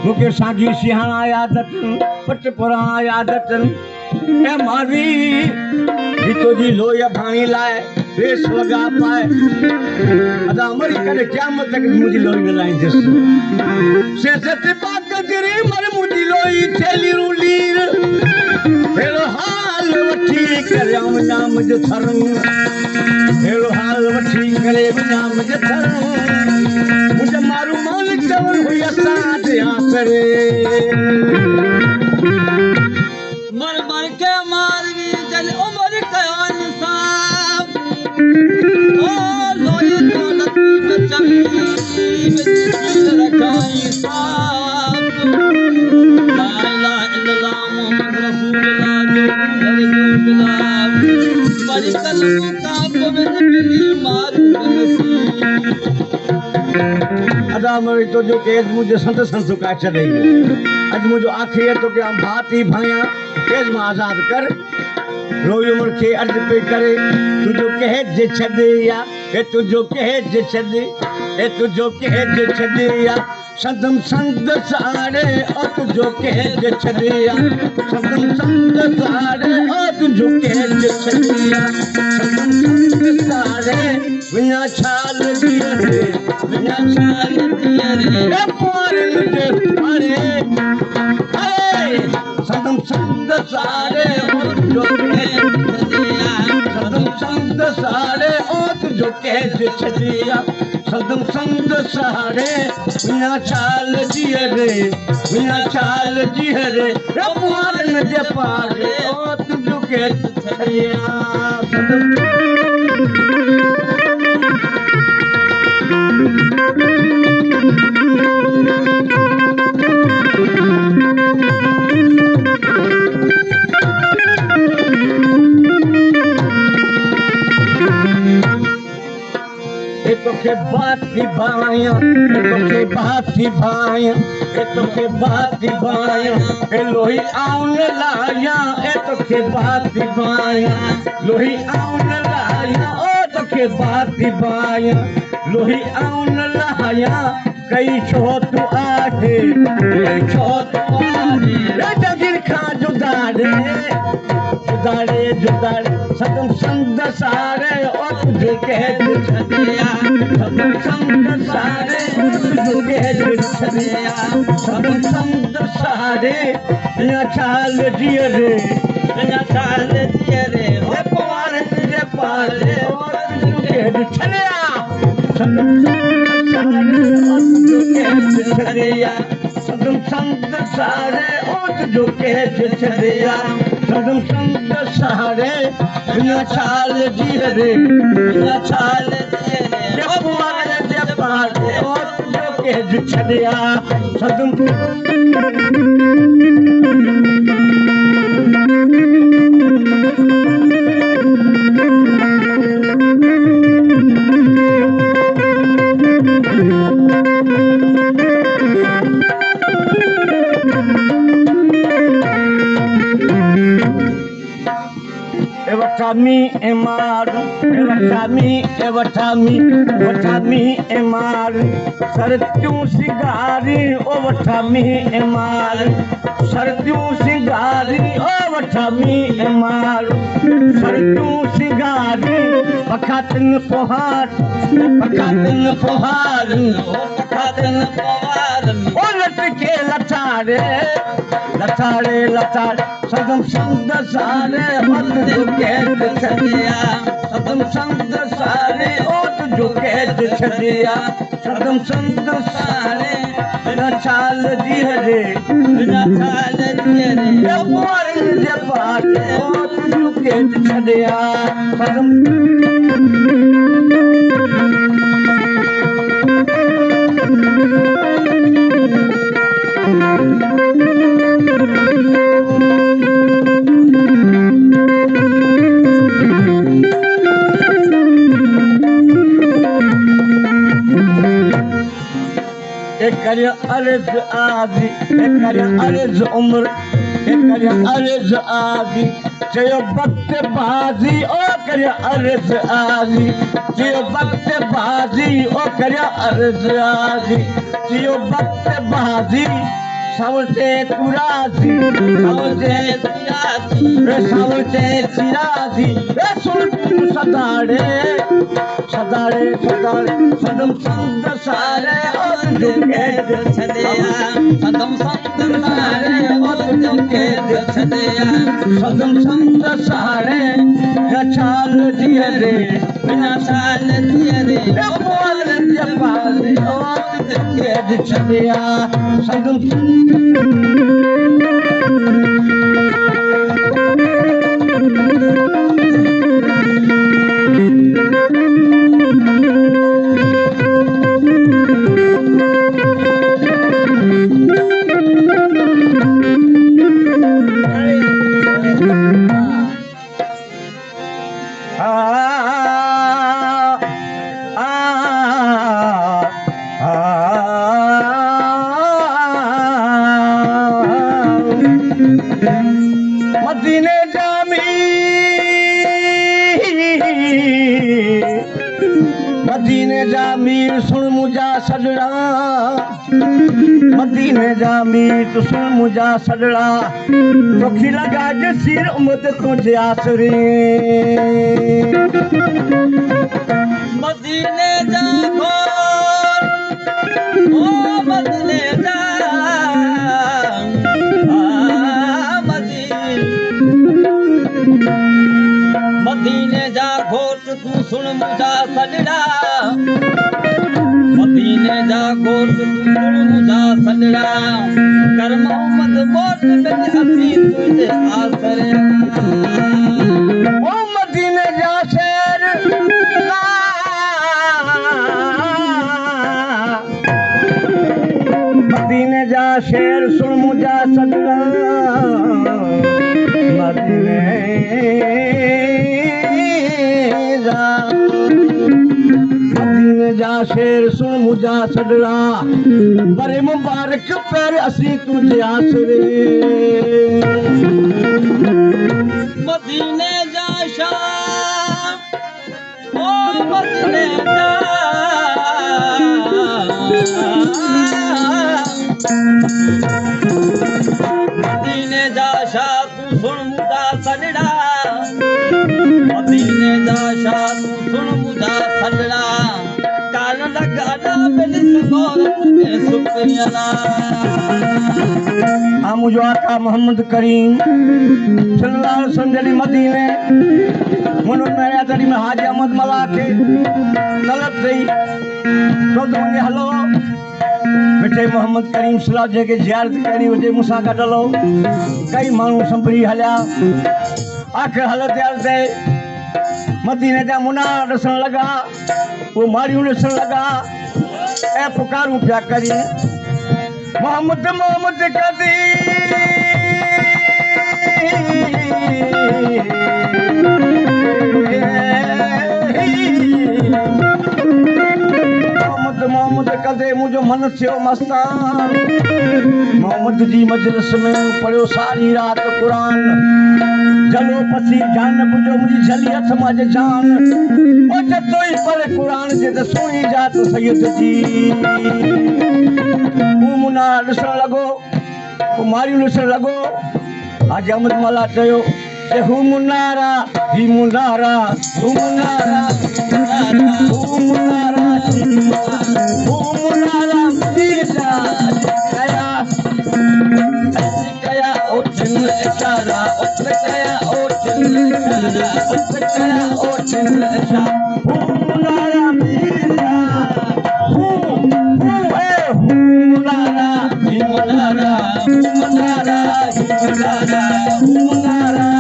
मुके सागी सिहाना यादत पट पुराना यादत ए मावी गीतो जी लोया भाणी लाए बेस लगा पाए अदा मरी करे क़यामत तक मुझी लोई न लाई जस से सत पाक जरी मर मुझी लोई थेली रूलीर हेलो हाल वठी करे नाम जो थरन हेलो हाल वठी करे नाम जो थरन मुझे मारू मालिक जवन हुई असा ते आसरे मर मर के मारवी जल उमर कयान साहब ओ लोई तो लतीफ चमी रखाई साहब ला इलाहा इल्लल्लाह मुहम्मद रसूलुल्लाह गुलाब बड़ी कलम का पवित्र मिली मारू नसीब अदा मरी तो जो केस मुझे संत संत का चले आज मुझे आखिर तो के हम भाती भाया केस में आजाद कर रोई उम्र के अर्ज पे करे तुझो कहे जे छदे या ए तुझो कहे जे छदे ए तुझो कहे जे छदे या सदम संग सारे ओ तुझो कहे जे छदे या सदम संग सारे ओ तुझो कहे जे छदे या सदम संग सारे बिना छाल दिए रे बिना छाल दिए रे पार दे अरे अरे सदम संग सारे ओ तुझो सदम संग सारे ओ तुझो कहे छदिया सदम संग सारे बिना चाल जिए रे बिना चाल जिए रे रबार न जे पारे ओ तुझो कहे छदिया के बाती भाया के बाती भाया के बाती भाया ए लोही आउन लाया ए के बाती भाया लोही आउन लाया ओ के बाती भाया लोही आउन लाया कई छो तू आगे कई छो तू आगे जगिर खा जुदारे जुदारे जुदारे सदम संग सारे ओ तुझे कह छदिया सदम संग सारे ओ तुझे कह छदिया सदम संग सारे बिना चाल जिए रे बिना चाल जिए रे ओ पार तुझे पाले ओ तुझे कह छदिया सदम संग सारे ओ तुझे कह छदिया सदम संग सारे ओ तुझे कह छदिया सदम संग सारे बिना चाल जिए रे बिना चाल जिए रे जब मारे जब पाले ओ तुझो के छदिया सदम Watami emaru, watami emaru, sartiu sigari, o watami emaru, sartiu sigari, o watami emaru, sartiu sigari, pakatin pohar, o latke latare, सदम संग सारे ओ तुझो कह छदिया सदम संग सारे ओ तुझो कह छदिया सदम संग सारे बिना चाल जिए रे बिना चाल जिए रे पार जे पारे ओ तुझो कह छदिया सदम करिया अर्ज आदि करिया अर्ज उम्र करिया अर्ज आदि चयो वक्त बाजी ओ करिया अर्ज आदि चयो वक्त बाजी ओ करिया अर्ज आदि चयो वक्त बाजी सावचे तुरासी सावचे सावचे चिरासी सुन सदाड़े सदाड़े सदाड़े सदम संत सारे और कैद छलिया सदम संत सारे और कैद छलिया सदम संत सारे चाल दिए रे बिना चाल दिए रे बोल जपाल और कैद छलिया सदम मदीने जामी मदीने जामी सुन मुझा सजड़ा मदीने जामी तू सुन मुझा सजड़ा तोखी लगा जसीर उमद तुझे आसरे मदीने जा ओ मदीने जा मदीने जा घोट तू सुन मुझा सजड़ा मदीने जा घोट तू सुन मुझा सजड़ा कर मोहम्मद मोट बिन हसी तुझे आसरे ओ मदीने जा शेर मदीने जा शेर सुन मुझा सजड़ा मदीने मदीने जा शेर सुन मुझा सजड़ा बड़े मुबारक पैर असी तुझे आसरे मदीने जा शाह ओ मदीने जा मदीने जा शाह तू सुन मुझा सजड़ा मदीने जा शाह तू सुन मुझा सजड़ा कान लगा मिली सगोरत में शुक्रिया हाँ मुझो आका मोहम्मद करीम सल्लल्लाहु अलैहि वसल्लम मदीने मनो मेरा तरी में हाजी अहमद मला के तलब थी तो मुझे हलो मिठे मोहम्मद करीम सलाह जेके जियारत करी हुजे मूंसां गॾु हलो कई माण्हू संभरी हलिया आख़िर हलते हलते मदीने जा मुनार ॾिसण लॻा वो मारियूं ॾिसण लॻा ऐं पुकारूं पिया करी मोहम्मद मोहम्मद कदी मोहम्मद मोहम्मद कदे मुझो मन थियो मस्तान मोहम्मद जी मजलिस में पढ़ियो सारी रात कुरान जलो पसी जान बुझो मुझी जली हथ माजे जान ओ जतो ही पढ़े कुरान जे त सोई जात सैयद जी वो मुना ॾिसण लॻो वो मारियूं ॾिसण लॻो हाजी अहमद मला चयो कि हू मुनारा ही मुनारा हू मुनारा हू मुनारा हू मुनारा पीरा कया कया ओ चिन इशारा ओ कया ओ चिन इशारा ओ कया ओ चिन इशारा हू मुनारा पीरा हू मुनारा ही मुनारा हू मुनारा ही मुनारा हू मुनारा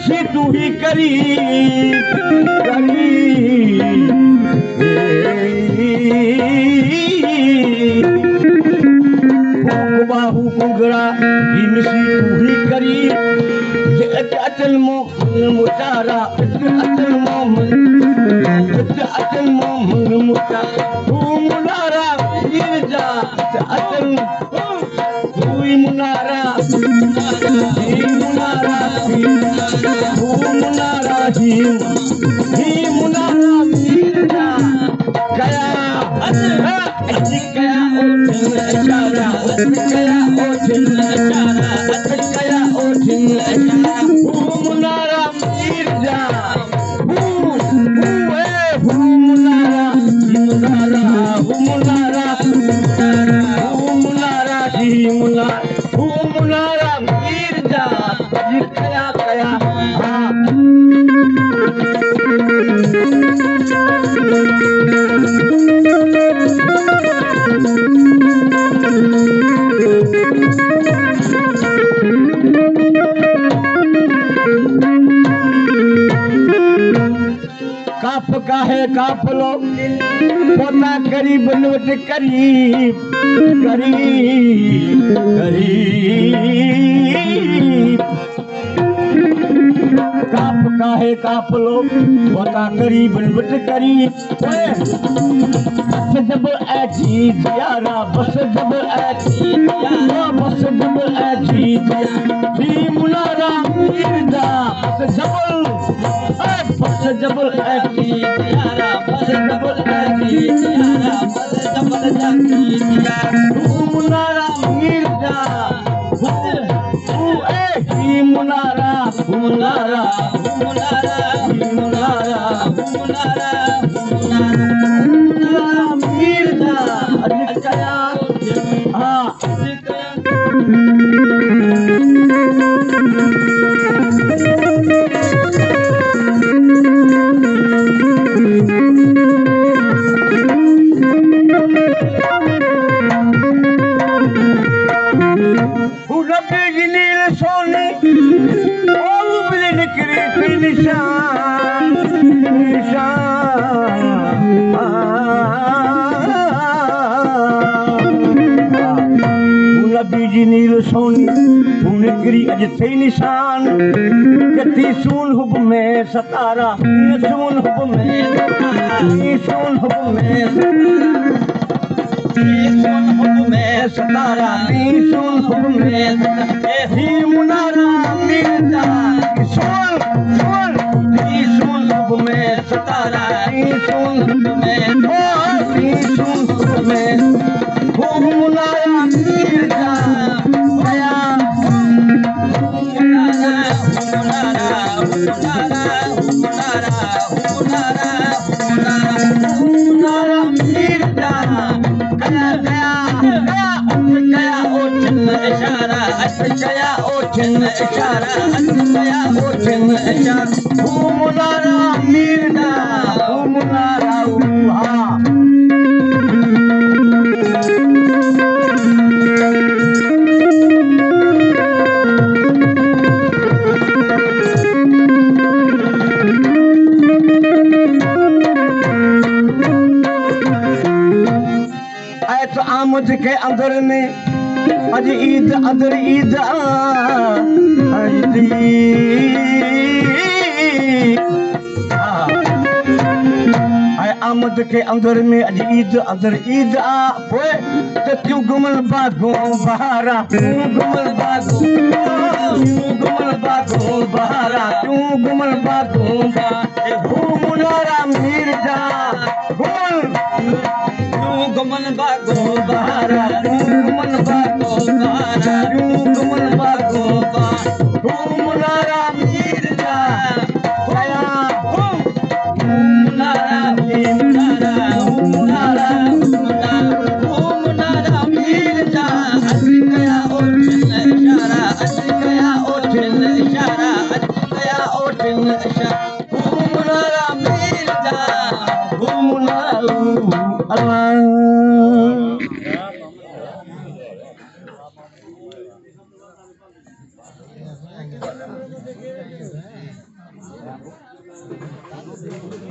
सी तू ही करीब बाहू कुंगड़ा हिमसी तू ही करीब अचल मुतारा अचल मोहम्मद मुता मुनारा गिरजा अचल मुनारा मुनारा मुनारा ही मुनारा गिरजा गया गया इशारा गया गया इशारा मुनारा गिरजा मुनारा मुनारा मुनारा मुनारा ही मुनारा गिरजा गया गया काप का है काप लो पोता करीब नोट करीब करीब करीब काप का है काप लो पोता करीब नोट करीब बस जब ऐसी यारा बस जब ऐसी यारा बस जब ऐसी ही मुनारा गिरजा बस जबल ऐसी यारा बस जबल ऐसी यारा बस जबल ऐसी यारा मुनारा गिरजा ही मुनारा मुनारा मुनारा मुनारा मुनारा मुनारा गिरजा अजकया हाँ बीजी नील सोनी निकरी अज थे निशान कती सून हुब में सतारा सून हुब में सून हुब में सून हुब में सतारा सून हुब में ही मुनारा मिलता सोन सोन सून हुब में सतारा सून हुब में सून हुब में खूब मुनारा मिलता गया मुनारा मुनारा मुनारा मुनारा मुनारा मुनारा मिलता गया गया गया ओठन इशारा गया ओठन इशारा गया ओठन इशारा मुनारा मिलता मुनारा हाँ आमद के अंदर में अज ईद अंदर ईद आमद के अंदर में अज ईद अंदर ईद पोए तो क्यों गुमल बागो बहारा क्यों गुमल बागो बहारा क्यों गुमल बागो मुनारा मिर्जा गुमन बागो बहारा गुमन बागो बहारा गुमन बागो मुनारा मिर्जा गया मुनारा मुनारा मुनारा मुनारा मिर्जा गया ओठन इशारा गया ओठन इशारा गया ओठन इशारा मुनारा मिर्जा मुनारा अल्लाह रे